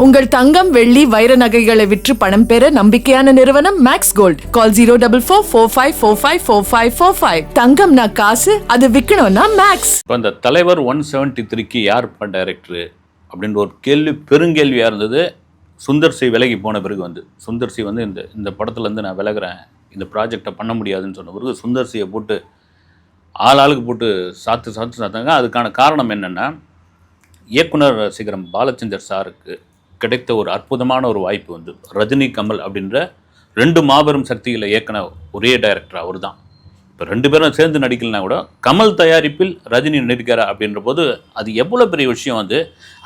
உங்கள் தங்கம் வெள்ளி வைர நகைகளை விற்று பணம் பெற நம்பிக்கையான நிறுவனம் மேக்ஸ் கோல்ட். கால் 04454545545. தங்கம்னா காசு, அது விற்கணும்னா மேக்ஸ். இப்போ இந்த தலைவர் 173க்கு யார் டைரக்டர் அப்படின்ற ஒரு பெருங்கேள்வியாக இருந்தது. சுந்தர் சி விலகி போன பிறகு சுந்தர் சி இந்த படத்துலேருந்து நான் விலகிறேன், இந்த ப்ராஜெக்டை பண்ண முடியாதுன்னு சொன்ன பிறகு சுந்தர் சியை போட்டு ஆளுக்கு போட்டு சாத்தாங்க. அதுக்கான காரணம் என்னென்னா, இயக்குனர் சிகரம் பாலச்சந்தர் சாருக்கு கிடைத்த ஒரு அற்புதமான ஒரு வாய்ப்பு ரஜினி கமல் அப்படின்ற 2 மாபெரும் சக்திகளை இயக்குன ஒரே டைரக்டர் அவர் தான். இப்போ 2 பேரும் சேர்ந்து நடிக்கலனா கூட கமல் தயாரிப்பில் ரஜினி நடிக்கிறார் அப்படின்ற போது அது எவ்வளோ பெரிய விஷயம்.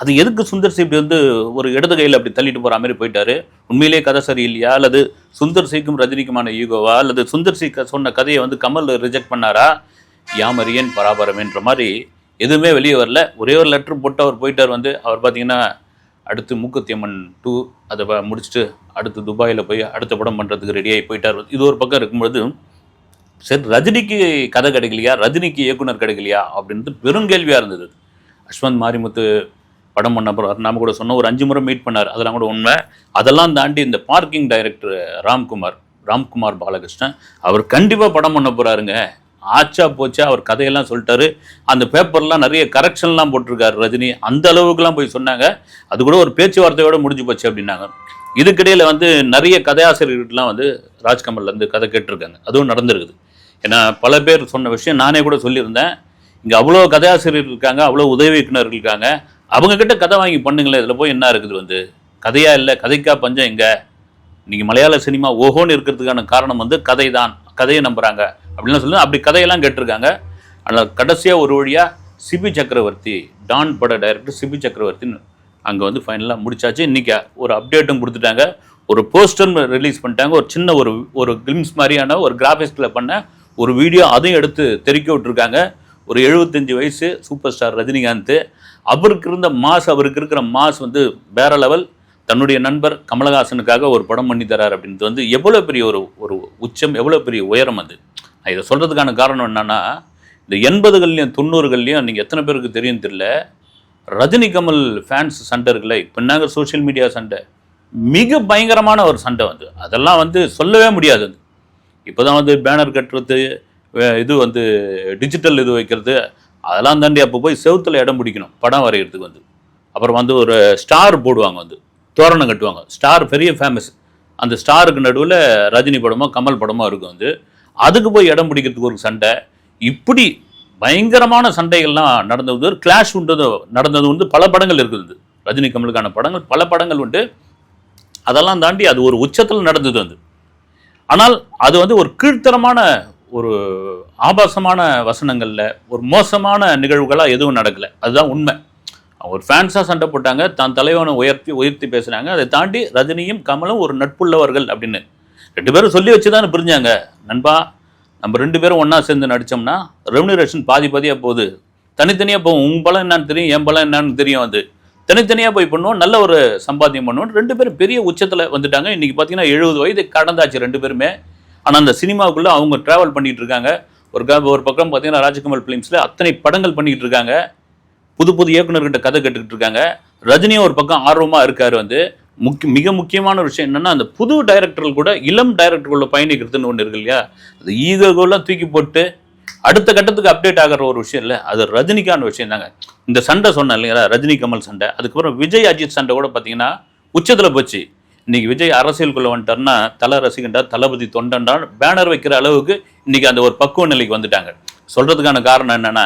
அது எதுக்கு சுந்தர் சி இப்படி ஒரு இடது கையில் அப்படி தள்ளிட்டு போகிற மாதிரி போயிட்டாரு. உண்மையிலே கதை சரியில்லையா, அல்லது சுந்தர் சிக்கும் ரஜினிக்குமான ஈகோவா, அல்லது சுந்தர் சி சொன்ன கதையை கமல் ரிஜெக்ட் பண்ணாரா, யாமரியன் பராபரமேன்ற மாதிரி எதுவுமே வெளியே வரல. ஒரே ஒரு லெட்டர் போட்டு அவர் போயிட்டார். அவர் பார்த்தீங்கன்னா அடுத்து மூக்குத்தியம்மன் 2 அதை முடிச்சுட்டு அடுத்து துபாயில் போய் அடுத்த படம் பண்ணுறதுக்கு ரெடியாகி போயிட்டார். இது ஒரு பக்கம் இருக்கும்பொழுது, சரி ரஜினிக்கு கதை கிடைக்கலையா, ரஜினிக்கு இயக்குனர் கிடைக்கலையா அப்படின்றது பெருங்கேள்வியாக இருந்தது. அஸ்வந்த் மாரிமுத்து படம் பண்ண அப்புறம் நாம கூட சொன்ன ஒரு 5 முறை மீட் பண்ணார், அதெல்லாம் கூட உண்மை. அதெல்லாம் தாண்டி இந்த பார்க்கிங் டைரக்டர் ராம்குமார் பாலகிருஷ்ணன் அவர் கண்டிப்பாக படம் பண்ண போகிறாருங்க. ஆச்சா போச்சா அவர் கதையெல்லாம் சொல்லிட்டாரு. அந்த பேப்பர்லாம் நிறைய கரெக்ஷன்லாம் போட்டிருக்காரு ரஜினி, அந்த அளவுக்குலாம் போய் சொன்னாங்க. அது கூட ஒரு பேச்சுவார்த்தையோடு முடிஞ்சு போச்சு அப்படின்னாங்க. இதுக்கிடையில் நிறைய கதையாசிரியர்கள்லாம் ராஜ்கமல்லேருந்து கதை கேட்டிருக்காங்க. அதுவும் நடந்திருக்குது. ஏன்னா பல பேர் சொன்ன விஷயம் நானே கூட சொல்லியிருந்தேன். இங்கே அவ்வளோ கதையாசிரியர்கள் இருக்காங்க, அவ்வளோ உதவி இயக்குனர்கள் இருக்காங்க, அவங்கக்கிட்ட கதை வாங்கி பண்ணுங்களேன். இதில் போய் என்ன இருக்குது, கதையாக இல்லை, கதைக்கா பஞ்சம் எங்கே? இன்றைக்கி மலையாள சினிமா ஓஹோன்னு இருக்கிறதுக்கான காரணம் கதை தான், கதையை நம்புகிறாங்க அப்படின்லாம் சொல்லி அப்படி கதையெல்லாம் கேட்டிருக்காங்க. ஆனால் கடைசியாக ஒரு வழியாக சிபி சக்கரவர்த்தி, டான் பட டைரக்டர் சிபி சக்கரவர்த்தின்னு அங்கே ஃபைனலாக முடிச்சாச்சு. இன்றைக்கி ஒரு அப்டேட்டும் கொடுத்துட்டாங்க, ஒரு போஸ்டரும் ரிலீஸ் பண்ணிட்டாங்க. ஒரு சின்ன ஒரு கிளிம்ஸ் மாதிரியான ஒரு கிராஃபிக்ஸில் பண்ண ஒரு வீடியோ அதையும் எடுத்து தெறிக்க விட்டுருக்காங்க. ஒரு 75 வயசு சூப்பர் ஸ்டார் ரஜினிகாந்த், அவருக்கு இருக்கிற மாஸ் வேற லெவல். தன்னுடைய நண்பர் கமலஹாசனுக்காக ஒரு படம் பண்ணி தரார் அப்படின்றது எவ்வளோ பெரிய ஒரு உச்சம், எவ்வளோ பெரிய உயரம். நான் இதை சொல்கிறதுக்கான காரணம் என்னென்னா, இந்த 80கள்லையும் 90கள்லையும் நீங்கள் எத்தனை பேருக்கு தெரியும் தெரியல, ரஜினி கமல் ஃபேன்ஸ் சண்டை இருக்குல்ல, இப்போ நாங்கள் சோஷியல் மீடியா சண்டை மிக பயங்கரமான ஒரு சண்டை. அதெல்லாம் சொல்லவே முடியாது. இப்போ தான் பேனர் கட்டுறது, இது டிஜிட்டல் இது வைக்கிறது, அதெல்லாம் தாண்டி அப்போ போய் செவுத்தில் இடம் பிடிக்கணும் படம் வரைகிறதுக்கு. அப்புறம் ஒரு ஸ்டார் போடுவாங்க, தோரணம் கட்டுவாங்க. ஸ்டார் பெரிய ஃபேமஸ். அந்த ஸ்டாருக்கு நடுவில் ரஜினி படமோ கமல் படமோ இருக்கும். அதுக்கு போய் இடம் பிடிக்கிறதுக்கு ஒரு சண்டை. இப்படி பயங்கரமான சண்டைகள்லாம் நடந்தது. ஒரு கிளாஷ் நடந்தது பல படங்கள் இருக்குது. ரஜினி கமலுக்கான படங்கள் பல படங்கள் உண்டு. அதெல்லாம் தாண்டி அது ஒரு உச்சத்தில் நடந்தது. ஆனால் அது ஒரு கீழ்த்தரமான ஒரு ஆபாசமான வசனங்களில் ஒரு மோசமான நிகழ்வுகளாக எதுவும் நடக்கலை. அதுதான் உண்மை. ஒரு ஃபேன்ஸாக சண்டை போட்டாங்க, தான் தலைவனை உயர்த்தி பேசுனாங்க. அதை தாண்டி ரஜினியும் கமலும் ஒரு நட்புள்ளவர்கள் அப்படின்னு 2 பேரும் சொல்லி வச்சு தானே பிரிஞ்சாங்க. நண்பா, நம்ம 2 பேரும் ஒன்றா சேர்ந்து நடித்தோம்னா ரெம்யூனரேஷன் பாதியாக போகுது, தனித்தனியாக போகும். உன் பலம் என்னன்னு தெரியும், என் பலம் என்னன்னு தெரியும். தனித்தனியாக போய் பண்ணுவோம், நல்ல ஒரு சம்பாத்தியம் பண்ணுவோம். 2 பேரும் பெரிய உச்சத்தில் வந்துட்டாங்க. இன்றைக்கி பார்த்தீங்கன்னா 70 வயது கடந்தாச்சு 2 பேருமே. ஆனால் அந்த சினிமாவுக்குள்ளே அவங்க ட்ராவல் பண்ணிகிட்டு இருக்காங்க. ஒரு பக்கம் பார்த்தீங்கன்னா ராஜ்கமல் ஃபிலிம்ஸில் அத்தனை படங்கள் பண்ணிக்கிட்டு இருக்காங்க. புது இயக்குனர்கிட்ட கதை கேட்டுக்கிட்டு இருக்காங்க. ரஜினியும் ஒரு பக்கம் ஆர்வமாக இருக்கார். மிக முக்கியமான ஒரு விஷயம் என்னென்னா, அந்த புது டைரக்டர்கள் கூட இளம் டைரக்டர்களோட பயணிக்கிறதுன்னு ஒன்று இருக்கு இல்லையா, அது ஈகோலாம் தூக்கி போட்டு அடுத்த கட்டத்துக்கு அப்டேட் ஆகிற ஒரு விஷயம் இல்லை, அது ரஜினிக்கான விஷயம் தாங்க. இந்த சண்டை சொன்னேன் இல்லைங்களா, ரஜினி கமல் சண்டை. அதுக்கப்புறம் விஜய் அஜித் சண்டை கூட பார்த்தீங்கன்னா உச்சத்தில் போச்சு. இன்றைக்கி விஜய் அரசியலுக்குள்ளே வந்துட்டார்னா தலை ரசிகண்டா, தளபதி தொண்டன்டா பேனர் வைக்கிற அளவுக்கு இன்றைக்கி அந்த ஒரு பக்குவ நிலைக்கு வந்துட்டாங்க. சொல்கிறதுக்கான காரணம் என்னென்னா,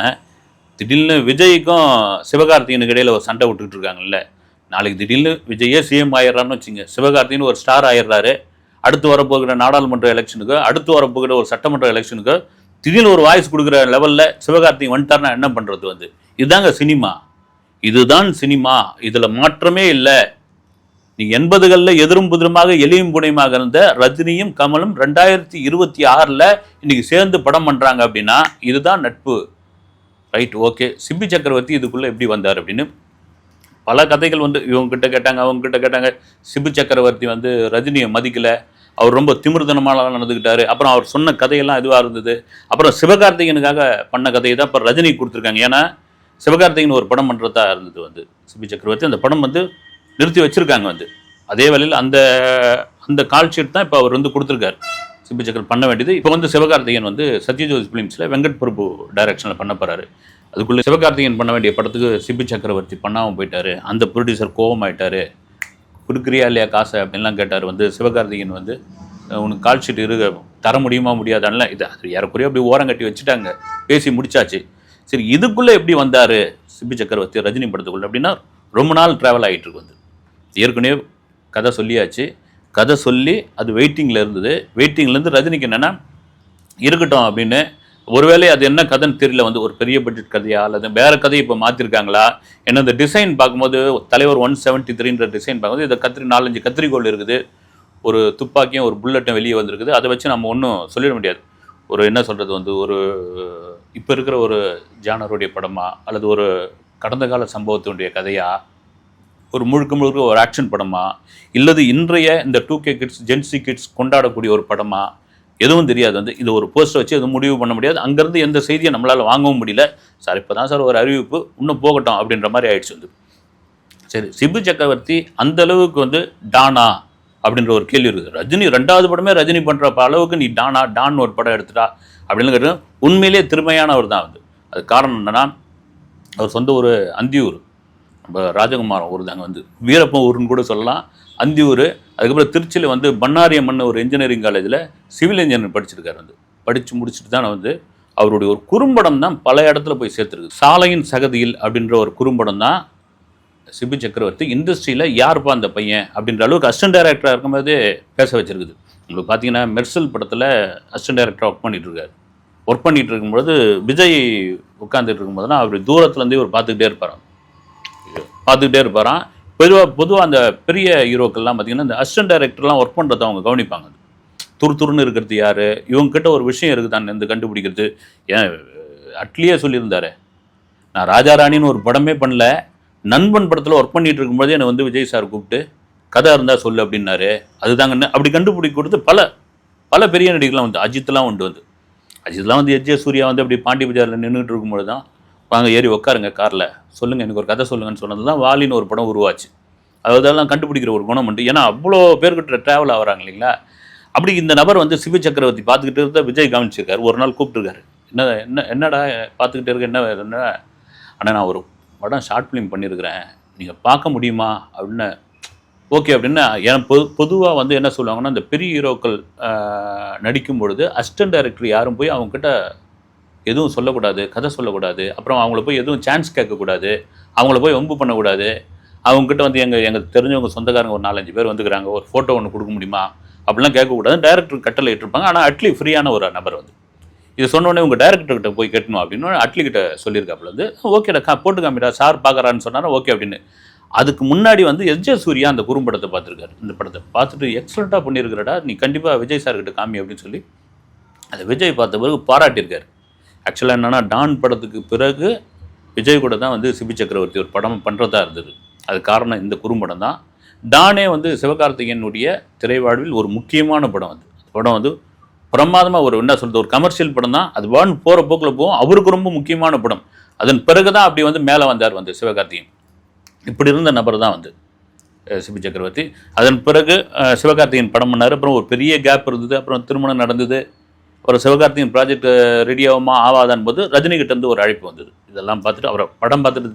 திடீர்னு விஜய்க்கும் சிவகார்த்திகனுக்கு இடையில் ஒரு சண்டை விட்டுக்கிட்டு இருக்காங்கல்ல. நாளைக்கு திடீர்னு விஜயே சிஎம் ஆயிடுறான்னு வச்சுங்க, சிவகார்த்திகன் ஒரு ஸ்டார் ஆயிடுறாரு. அடுத்து வரப்போகிற நாடாளுமன்ற எலெக்ஷனுக்கு, அடுத்து வரப்போகிற ஒரு சட்டமன்ற எலெக்ஷனுக்கு திடீர்னு ஒரு வாய்ஸ் கொடுக்குற லெவலில் சிவகார்த்திகன் வந்துட்டார்னா என்ன பண்ணுறது? இதுதாங்க சினிமா, இதுதான் சினிமா, இதில் மாற்றமே இல்லை. நீ 80களில் எதிரும் புதிருமாக எளியும் புனையுமாக இருந்த ரஜினியும் கமலும் 2026 இன்னைக்கு சேர்ந்து படம் பண்ணுறாங்க அப்படின்னா இதுதான் நட்பு. Right, okay. சிபி சக்கரவர்த்தி இதுக்குள்ளே எப்படி வந்தார் அப்படின்னு பல கதைகள் இவங்ககிட்ட கேட்டாங்க, அவங்ககிட்ட கேட்டாங்க. சிபி சக்கரவர்த்தி ரஜினியை மதிக்கலை, அவர் ரொம்ப திமிர்தனமாக நடந்துக்கிட்டாரு. அப்புறம் அவர் சொன்ன கதையெல்லாம் இதுவாக இருந்தது. அப்புறம் சிவகார்த்திகனுக்காக பண்ண கதையை தான் இப்போ ரஜினி கொடுத்துருக்காங்க. ஏன்னா சிவகார்த்திகன் ஒரு படம் பண்ணுறதா இருந்தது சிபி சக்கரவர்த்தி. அந்த படம் நிறுத்தி வச்சுருக்காங்க வந்து. அதே வேளையில் அந்த அந்த கால் ஷீட் தான் இப்போ அவர் வந்து கொடுத்துருக்காரு. சிபி சக்கரவர்த்தி பண்ண வேண்டியது இப்போ வந்து சிவகார்த்திகேயன் வந்து சத்யஜோதி ஃபிலிம்ஸில் வெங்கட் பிரபு டைரக்ஷனில் பண்ண போகிறாரு. அதுக்குள்ளே சிவகார்த்திகேயன் பண்ண வேண்டிய படத்துக்கு சிபி சக்கரவர்த்தி பண்ணாமல் போயிட்டார். அந்த ப்ரொடியூசர் கோவமாயிட்டார். கொடுக்குறியா இல்லையா காசை அப்படின்லாம் கேட்டார். வந்து சிவகார்த்திகேயன் வந்து உனக்கு கால் ஷீட் தர முடியுமா முடியாதான்ல, இது அது ஏறக்குறைய அப்படி ஓரம் கட்டி வச்சுட்டாங்க, பேசி முடிச்சாச்சு. சரி, இதுக்குள்ளே எப்படி வந்தார் சிபி சக்கரவர்த்தி ரஜினி படத்துக்குள்ளே அப்படின்னா ரொம்ப நாள் ட்ராவல் ஆகிட்டு இருக்கு. வந்து ஏற்கனவே கதை சொல்லியாச்சு. கதை சொல்லி அது வெயிட்டிங்கில் இருந்தது. வெயிட்டிங்லேருந்து ரஜினிக்கு என்னென்னா இருக்கட்டும் அப்படின்னு, ஒருவேளை அது என்ன கதைன்னு தெரியல. வந்து ஒரு பெரிய பட்ஜெட் கதையா அல்லது வேறு கதையை இப்போ மாற்றிருக்காங்களா என்ன. இந்த டிசைன் பார்க்கும்போது தலைவர் 173ன்ற டிசைன் பார்க்கும்போது இதை 4-5 கத்திரிக்கோள் இருக்குது, ஒரு துப்பாக்கியும் ஒரு புல்லட்டும் வெளியே வந்திருக்குது. அதை வச்சு நம்ம ஒன்றும் சொல்லிட முடியாது. ஒரு என்ன சொல்கிறது வந்து ஒரு இப்போ இருக்கிற ஒரு ஜானருடைய படமா அல்லது ஒரு கடந்த கால சம்பவத்தினுடைய கதையா, ஒரு முழுக்க ஒரு ஆக்ஷன் படமா, இல்லது இன்றைய இந்த 2K கிட்ஸ் ஜென்சி கிட்ஸ் கொண்டாடக்கூடிய ஒரு படமா, எதுவும் தெரியாது. வந்து இது ஒரு போஸ்டர் வச்சு எதுவும் முடிவு பண்ண முடியாது. அங்கேருந்து எந்த செய்தியை நம்மளால் வாங்கவும் முடியல. சார் இப்போ தான் சார் ஒரு அறிவிப்பு, இன்னும் போகட்டும் அப்படின்ற மாதிரி ஆயிடுச்சு. வந்து சரி, சிபி சக்கரவர்த்தி அந்த அளவுக்கு வந்து டானா அப்படின்ற ஒரு கேள்வி இருக்குது. ரஜினி 2வது படமே ரஜினி பண்ணுற அளவுக்கு நீ டான் ஒரு படம் எடுத்துட்டா அப்படின்னு கேட்டு உண்மையிலே திறமையானவர் தான். வந்து அது காரணம் என்னன்னா, அவர் சொந்த ஒரு அந்தியூர், நம்ம ராஜகுமாரம் ஊர் தாங்க. வந்து வீரப்பன் ஊருன்னு கூட சொல்லலாம், அந்தியூர். அதுக்கப்புறம் திருச்சியில் வந்து பண்ணாரியம்மன் ஒரு இன்ஜினியரிங் காலேஜில் சிவில் இன்ஜினியரிங் படிச்சிருக்காரு. வந்து படித்து முடிச்சுட்டு தான் வந்து அவருடைய ஒரு குறும்படம் தான் பல இடத்துல போய் சேர்த்துருக்கு. சாலையின் சகதியில் அப்படின்ற ஒரு குறும்படம் தான் சிபி சக்கரவர்த்தி இண்டஸ்ட்ரியில் யாருப்பா அந்த பையன் அப்படின்ற அளவுக்கு அசிஸ்டன்ட் டைரக்டராக இருக்கும்போது பேச வச்சிருக்குது. உங்களுக்கு பார்த்தீங்கன்னா மெர்சல் படத்தில் அசிஸ்டன்ட் டைரக்டராக ஒர்க் பண்ணிகிட்டு இருக்கும்போது விஜய் உட்காந்துட்டு இருக்கும்போதுனா அவர் தூரத்துலேருந்தே இவர் பார்த்துக்கிட்டே இருப்பாராம். பொதுவாக அந்த பெரிய ஹீரோக்கள்லாம் பார்த்தீங்கன்னா இந்த அசிஸ்டன்ட் டைரக்டர்லாம் ஒர்க் பண்ணுறத அவங்க கவனிப்பாங்க. துருன்னு இருக்கிறது யார், இவங்ககிட்ட ஒரு விஷயம் இருக்குதான்னு இந்த கண்டுபிடிக்கிறது. ஏன் அட்லியே சொல்லியிருந்தாரு, நான் ராஜாராணின்னு ஒரு படமே பண்ணல, நண்பன் படத்தில் ஒர்க் பண்ணிகிட்டு இருக்கும்போதே என்னை வந்து விஜய் சார் கூப்பிட்டு கதை இருந்தால் சொல்லு அப்படின்னாரு. அதுதாங்க அப்படி கண்டுபிடிக்க கொடுத்து பல பெரிய நடிகர்லாம் வந்து அஜித்லாம் வந்து எஜ்ஜே சூர்யா வந்து அப்படி பாண்டி பஜாரில் நின்றுட்டு இருக்கும்போது தான் வாங்க ஏறி உட்காருங்க காரில், சொல்லுங்கள் எனக்கு ஒரு கதை சொல்லுங்கன்னு சொன்னது தான் வாலின்னு ஒரு படம் உருவாச்சு. அதெல்லாம் கண்டுபிடிக்கிற ஒரு குணம் உண்டு. ஏன்னா அவ்வளோ பேர்கிட்ட ட்ராவல் ஆகிறாங்க இல்லைங்களா. அப்படி இந்த நபர் வந்து சிபி சக்கரவர்த்தி பார்த்துக்கிட்டு இருந்தால் விஜய் கவனிச்சிருக்காரு. ஒரு நாள் கூப்பிட்டுருக்காரு, என்னடா பார்த்துக்கிட்டே இருக்க, என்ன ஆனால் நான் ஒரு படம் ஷார்ட் ஃபிலிம் பண்ணியிருக்கிறேன், நீங்கள் பார்க்க முடியுமா அப்படின்னு. ஓகே அப்படின்னா, ஏன்னா பொதுவாக வந்து என்ன சொல்லுவாங்கன்னா, இந்த பெரிய ஹீரோக்கள் நடிக்கும் பொழுது அசிஸ்டன்ட் டைரக்டர் யாரும் போய் அவங்கக்கிட்ட எதுவும் சொல்லக்கூடாது, கதை சொல்லக்கூடாது, அப்புறம் அவங்கள போய் எதுவும் சான்ஸ் கேட்கக்கூடாது, அவங்கள போய் வம்பு பண்ணக்கூடாது. அவங்ககிட்ட வந்து எங்கள் தெரிஞ்சவங்க சொந்தக்காரங்க ஒரு 4-5 பேர் வந்துக்கிறாங்க, ஒரு ஃபோட்டோ ஒன்று கொடுக்க முடியுமா அப்படிலாம் கேட்கக்கூடாது. டைரக்டர் கட்டளை இட்டிருப்பாங்க. ஆனால் அட்லி ஃப்ரீயான ஒரு நபர் வந்து இதை சொன்னோடனே உங்கள் டைரக்டர்கிட்ட போய் கேட்கணும் அப்படின்னு அட்லி கிட்ட சொல்லியிருக்காப்புல. வந்து ஓகேடா போட்டு காமிடா சார் பார்க்குறான்னு சொன்னார். ஓகே அப்படின்னு. அதுக்கு முன்னாடி வந்து எஸ்ஜே சூர்யா அந்த குறும்படத்தை பார்த்துருக்காரு. இந்த படத்தை பார்த்துட்டு எக்ஸலண்ட்டாக பண்ணியிருக்கிறடா, நீ கண்டிப்பாக விஜய் சார்கிட்ட காமி அப்படின்னு சொல்லி அதை விஜய் பார்த்த பிறகு பாராட்டியிருக்காரு. ஆக்சுவலாக என்னென்னா, டான் படத்துக்கு பிறகு விஜய் கூட தான் வந்து சிபி சக்கரவர்த்தி ஒரு படம் பண்ணுறதா இருந்தது. அது காரணம் இந்த குறும்படம் தான். டானே வந்து சிவகார்த்திகேயனுடைய திரைவாழ்வில் ஒரு முக்கியமான படம். வந்து படம் வந்து பிரமாதமாக ஒரு என்ன சொல்கிறது, ஒரு கமர்ஷியல் படம் தான். அது போகிற போக்கில் போகும். அவருக்கு ரொம்ப முக்கியமான படம். அதன் பிறகு தான் அப்படி வந்து மேலே வந்தார் வந்து சிவகார்த்திகேயன். இப்படி இருந்த நபர் தான் வந்து சிபி சக்கரவர்த்தி. அதன் பிறகு சிவகார்த்திகேயன் படம் பண்ணார். அப்புறம் ஒரு பெரிய கேப் இருந்தது. அப்புறம் திருமணம் நடந்தது. அப்புறம் சிவகார்த்திகேயன் ப்ராஜெக்ட் ரெடி ஆகுமா ஆகாதான் போது ரஜினிகிட்டேருந்து ஒரு அழைப்பு வந்தது. இதெல்லாம் பார்த்துட்டு அவரை படம் பார்த்துட்டு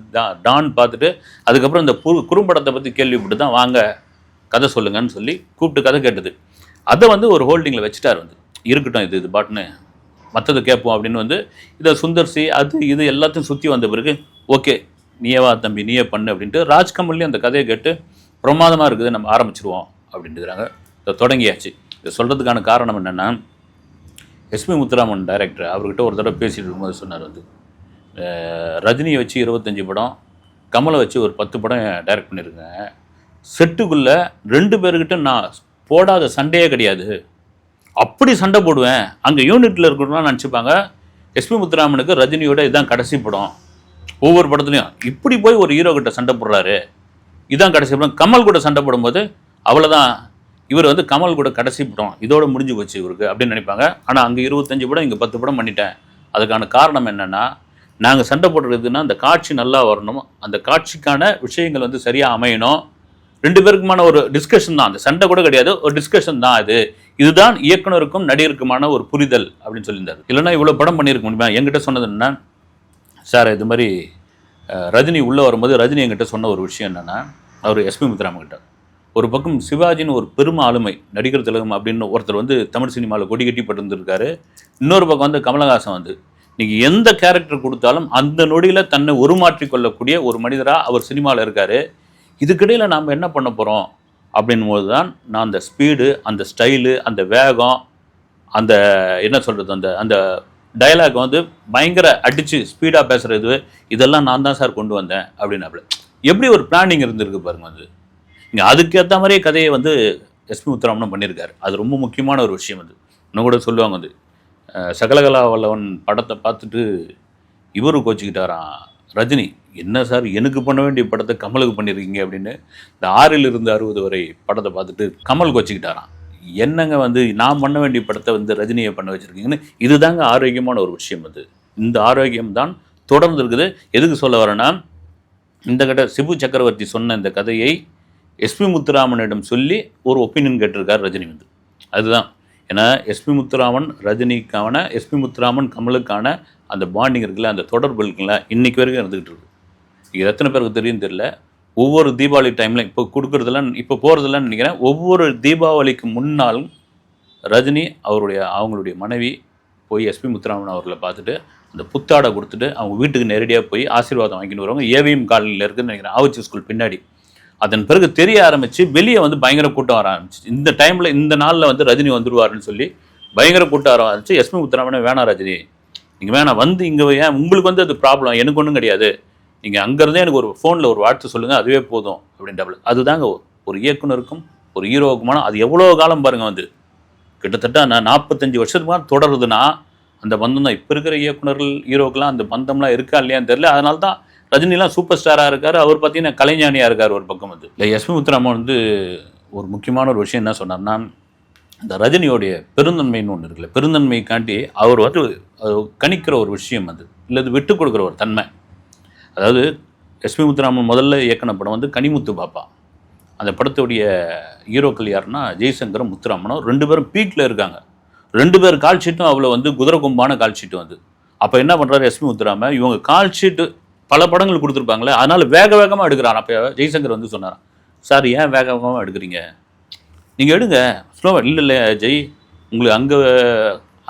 டான் பார்த்துட்டு அதுக்கப்புறம் இந்த குறும்படத்தை பற்றி கேள்விப்பட்டு தான் வாங்க கதை சொல்லுங்கன்னு சொல்லி கூப்பிட்டு கதை கேட்டது. அதை வந்து ஒரு ஹோல்டிங்கில் வச்சுட்டார். வந்து இருக்கட்டும் இது பாட்டுன்னு மற்றது கேட்போம் அப்படின்னு வந்து இதை சுந்தர்சி இது எல்லாத்தையும் சுற்றி வந்த பிறகு ஓகே நீயேவா தம்பி நீயே பண்ணு அப்படின்ட்டு ராஜ்கமல்லையும் அந்த கதையை கேட்டு பிரமாதமாக இருக்குது, நம்ம ஆரம்பிச்சிருவோம் அப்படின்ட்டுக்கிறாங்க. இதை தொடங்கியாச்சு. இதை சொல்கிறதுக்கான காரணம் என்னென்னா, எஸ்பி முத்துராமன் டைரக்டர் அவர்கிட்ட ஒரு தடவை பேசிகிட்டு இருக்கும்போது சொன்னார், வந்து ரஜினியை வச்சு 25 படம், கமலை வச்சு ஒரு 10 படம் டைரக்ட் பண்ணியிருக்கேன். செட்டுக்குள்ளே 2 பேர்கிட்ட நான் போடாத சண்டையே கிடையாது, அப்படி சண்டை போடுவேன். அங்கே யூனிட்டில் இருக்கணும்னா நினச்சிப்பாங்க எஸ்பி முத்துராமனுக்கு ரஜினியோட இதுதான் கடைசி படம். ஒவ்வொரு படத்துலையும் இப்படி போய் ஒரு ஹீரோ கிட்ட சண்டை போடுறாரு, இதுதான் கடைசி படம். கமல் கூட சண்டை போடும்போது அவ்வளோதான், இவர் வந்து கமல் கூட கடைசி படம், இதோட முடிஞ்சு போச்சு இவருக்கு அப்படின்னு நினைப்பாங்க. ஆனால் அங்கே 25 படம், இங்கே 10 படம் பண்ணிட்டேன். அதுக்கான காரணம் என்னென்னா, நாங்கள் சண்டை போடுறதுன்னா அந்த காட்சி நல்லா வரணும், அந்த காட்சிக்கான விஷயங்கள் வந்து சரியாக அமையணும், 2 பேருக்குமான ஒரு டிஸ்கஷன் தான், அந்த சண்டை கூட கிடையாது, ஒரு டிஸ்கஷன் தான் அது. இதுதான் இயக்குனருக்கும் நடிகருக்குமான ஒரு புரிதல் அப்படின்னு சொல்லியிருந்தாரு. இல்லைன்னா இவ்வளோ படம் பண்ணியிருக்க முடியுமா? என்கிட்ட சொன்னது என்னன்னா, சார் இது மாதிரி ரஜினி உள்ளே வரும்போது ரஜினி என்கிட்ட சொன்ன ஒரு விஷயம் என்னென்னா, அவர் எஸ்பி முத்துராமன் கிட்ட ஒரு பக்கம் சிவாஜின்னு ஒரு பெரும் ஆளுமை, நடிகர் திலகம் அப்படின்னு ஒருத்தர் வந்து தமிழ் சினிமாவில் கொடி கட்டி பட்டிருந்திருக்காரு. இன்னொரு பக்கம் வந்து கமலஹாசன் வந்து நீங்கள் எந்த கேரக்டர் கொடுத்தாலும் அந்த நொடியில் தன்னை உருமாற்றி கொள்ளக்கூடிய ஒரு மனிதராக அவர் சினிமாவில் இருக்கார். இதுக்கிடையில் நாம் என்ன பண்ண போகிறோம் அப்படின் போது தான் நான் அந்த ஸ்பீடு, அந்த ஸ்டைலு, அந்த வேகம், அந்த என்ன சொல்கிறது, அந்த அந்த டயலாக் வந்து பயங்கர அடித்து ஸ்பீடாக பேசுகிறது, இதெல்லாம் நான் தான் சார் கொண்டு வந்தேன் அப்படின்னாப்புல. எப்படி ஒரு பிளானிங் இருந்திருக்கு பாருங்க. வந்து இங்கே அதுக்கேற்ற மாதிரியே கதையை வந்து எஸ்பி முத்துராமனும் பண்ணியிருக்காரு. அது ரொம்ப முக்கியமான ஒரு விஷயம். வந்து இன்னும் கூட சொல்லுவாங்க, வந்து சகலகலா வல்லவன் படத்தை பார்த்துட்டு இவரு கோச்சிக்கிட்டாராம் ரஜினி, என்ன சார் எனக்கு பண்ண வேண்டிய படத்தை கமலுக்கு பண்ணியிருக்கீங்க அப்படின்னு. இந்த 6 இருந்து 60 வரை படத்தை பார்த்துட்டு கமல் கோச்சிக்கிட்டாராம், என்னங்க வந்து நான் பண்ண வேண்டிய படத்தை வந்து ரஜினியை பண்ண வச்சுருக்கீங்கன்னு. இதுதாங்க ஆரோக்கியமான ஒரு விஷயம். அது இந்த ஆரோக்கியம் தான் தொடர்ந்து இருக்குது. எதுக்கு சொல்ல வரேன்னா, இந்த கட்ட சிபு சக்கரவர்த்தி சொன்ன இந்த கதையை எஸ்பி முத்துராமனிடம் சொல்லி ஒரு ஒப்பீனியன் கேட்டிருக்கார் ரஜினி வந்து. அதுதான், ஏன்னா எஸ்பி முத்துராமன் ரஜினிக்கான, எஸ்பி முத்துராமன் கமலுக்கான அந்த பாண்டிங் இருக்குல்ல, அந்த தொடர்பு இருக்குல்ல, இன்றைக்கி வரைக்கும் இருந்துக்கிட்டு இருக்கு. இது எத்தனை பேருக்கு தெரியும் தெரியல. ஒவ்வொரு தீபாவளி டைமில் இப்போ கொடுக்குறதெல்லாம், இப்போ போகிறதெல்லாம் நினைக்கிறேன், ஒவ்வொரு தீபாவளிக்கு முன்னாலும் ரஜினி அவங்களுடைய மனைவி போய் எஸ்பி முத்துராமன் அவர்களை பார்த்துட்டு அந்த புத்தாடை கொடுத்துட்டு அவங்க வீட்டுக்கு நேரடியாக போய் ஆசீர்வாதம் வாங்கிட்டு வருவாங்க. ஏவிஎம் காலனியில் இருக்குதுன்னு நினைக்கிறேன், ஆவச்சி ஸ்கூல் பின்னாடி. அதன் பிறகு தெரிய ஆரம்பித்து வெளியே வந்து பயங்கர கூட்டம் வர ஆரம்பிச்சு. இந்த டைமில், இந்த நாளில் வந்து ரஜினி வந்துடுவாருன்னு சொல்லி பயங்கர கூட்டம் வர ஆரம்பிச்சு. எஸ்பி முத்துராமனே, வேணாம் ரஜினி, நீங்கள் வேணாம், வந்து இங்கே ஏன் உங்களுக்கு வந்து அது ப்ராப்ளம், எனக்கு ஒன்றும் கிடையாது, நீங்கள் அங்கேருந்தே எனக்கு ஒரு ஃபோனில் ஒரு வாழ்த்து சொல்லுங்கள், அதுவே போதும் அப்படின்றாப்புல. அதுதாங்க ஒரு இயக்குனருக்கும் ஒரு ஹீரோவுக்குமான, அது எவ்வளோ காலம் பாருங்கள், வந்து கிட்டத்தட்ட நான் 45 வருஷத்துக்கு தொடருதுன்னா அந்த பந்தம் தான். இப்போ இருக்கிற இயக்குனர்கள் ஹீரோக்கெலாம் அந்த பந்தம்லாம் இருக்கா இல்லையான்னு தெரியல. அதனால தான் ரஜினிலாம் சூப்பர் ஸ்டாராக இருக்கார், அவர் பார்த்தீங்கன்னா கலைஞானியாக இருக்கார் ஒரு பக்கம். வந்து இல்லை, எஸ்பி முத்துராமன் வந்து ஒரு முக்கியமான ஒரு விஷயம் என்ன சொன்னார்னா, இந்த ரஜினியோடைய பெருந்தன்மைன்னு ஒன்று இருக்குல்ல, பெருந்தன்மைக்காண்டி அவர் வந்து கணிக்கிற ஒரு விஷயம் அது, இல்லை அது விட்டு கொடுக்குற ஒரு தன்மை. அதாவது எஸ்பி முத்துராமன் முதல்ல இயக்குன படம் வந்து கனிமுத்து பாப்பா. அந்த படத்துடைய ஹீரோக்கள் யாருன்னா ஜெய்சங்கரும் முத்துராமனும். 2 பேரும் பீக்கில் இருக்காங்க. 2 பேர் கால் ஷீட்டும் அவ்வளோ வந்து குதிரை கொம்பான கால் ஷீட்டு வந்து. அப்போ என்ன பண்ணுறாரு எஸ்பி முத்துராமன், இவங்க கால் ஷீட்டு பல படங்கள் கொடுத்துருப்பாங்களே, அதனால் வேகமாக எடுக்கிறான். அப்போ ஜெய்சங்கர் வந்து சொன்னாரான், சார் ஏன் வேகமாக எடுக்கிறீங்க, நீங்கள் எடுங்க ஸ்லோவாக. இல்லை ஜெய், உங்களுக்கு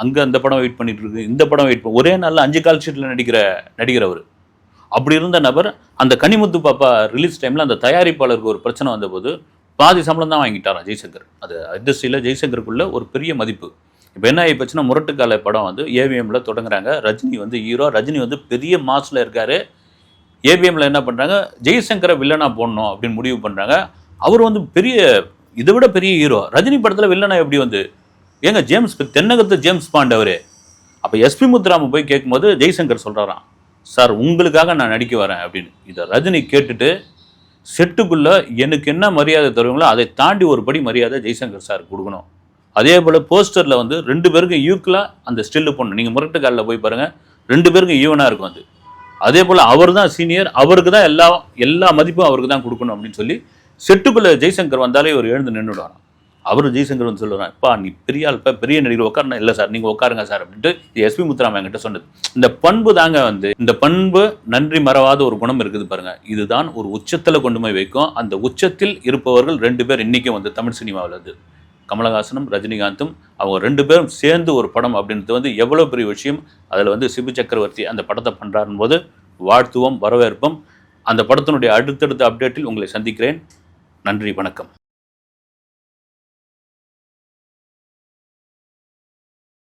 அங்கே அந்த படம் வெயிட் பண்ணிட்டு இருக்கு, இந்த படம் வெயிட் பண்ணி, ஒரே நாளில் 5 கால் ஷீட்டில் நடிக்கிறவர். அப்படி இருந்த நபர் அந்த கனிமுத்து பாப்பா ரிலீஸ் டைமில் அந்த தயாரிப்பாளருக்கு ஒரு பிரச்சனை வந்தபோது பாதி சம்பளம் தான் வாங்கிட்டாராம் ஜெய்சங்கர். அது இண்டஸ்ட்ரியில் ஜெய்சங்கருக்குள்ள ஒரு பெரிய மதிப்பு. இப்போ என்ன ஆகிப்போச்சுன்னா, முரட்டுக்கால படம் வந்து ஏவிஎம்மில் தொடங்குறாங்க. ரஜினி வந்து ஹீரோ, ரஜினி வந்து பெரிய மாஸில் இருக்கார். ஏவிஎம்மில் என்ன பண்ணுறாங்க, ஜெய்சங்கரை வில்லனாக போடணும் அப்படின்னு முடிவு பண்ணுறாங்க. அவர் வந்து இதை விட பெரிய ஹீரோ. ரஜினி படத்தில் வில்லனா எப்படி வந்து, ஏங்க தென்னகத்து ஜேம்ஸ் பாண்ட் அவர். அப்போ எஸ்பி முத்துராமன் போய் கேட்கும்போது ஜெய்சங்கர் சொல்கிறாராம், சார் உங்களுக்காக நான் நடிக்க வரேன் அப்படின்னு. இதை ரஜினி கேட்டுட்டு செட்டுக்குள்ளே எனக்கு என்ன மரியாதை தருவீங்களோ அதை தாண்டி ஒரு படி மரியாதை ஜெய்சங்கர் சார் கொடுக்கணும். அதே போல் போஸ்டரில் வந்து 2 பேருக்கும் ஈக்குவலாக அந்த ஸ்டில்லு போடணும். நீங்கள் முரட்டுக்காலில் போய் பாருங்கள், 2 பேருக்கும் ஈவனாக இருக்கும் அது. அதே போல் அவர் தான் சீனியர், அவருக்கு தான் எல்லா மதிப்பும் அவருக்கு தான் கொடுக்கணும் அப்படின்னு சொல்லி செட்டுக்குள்ளே ஜெய்சங்கர் வந்தாலே ஒரு எழுந்து நின்றுடுவாராம். அவர் ஜெய்சங்கர் வந்து சொல்லுறான், இப்போ நீ பெரிய ஆள், பெரிய நடிகர் உட்காரணும். இல்லை சார், நீங்கள் உட்காருங்க சார் அப்படின்ட்டு எஸ்பி முத்துராமன் என்கிட்ட சொன்னது. இந்த பண்பு தாங்க வந்து, இந்த பண்பு நன்றி மறவாத ஒரு குணம் இருக்குது பாருங்கள். இதுதான் ஒரு உச்சத்தில் கொண்டு போய் வைக்கும். அந்த உச்சத்தில் இருப்பவர்கள் 2 பேர் இன்றைக்கும் வந்து தமிழ் சினிமாவில் வந்து கமலஹாசனும் ரஜினிகாந்தும். அவங்க 2 பேரும் சேர்ந்து ஒரு படம் அப்படின்றது வந்து எவ்வளோ பெரிய விஷயம். அதில் வந்து சிபு சக்கரவர்த்தி அந்த படத்தை பண்ணுறாருன்னு போது வாழ்த்துவோம், வரவேற்போம். அந்த படத்தினுடைய அடுத்தடுத்த அப்டேட்டில் உங்களை சந்திக்கிறேன். நன்றி, வணக்கம்.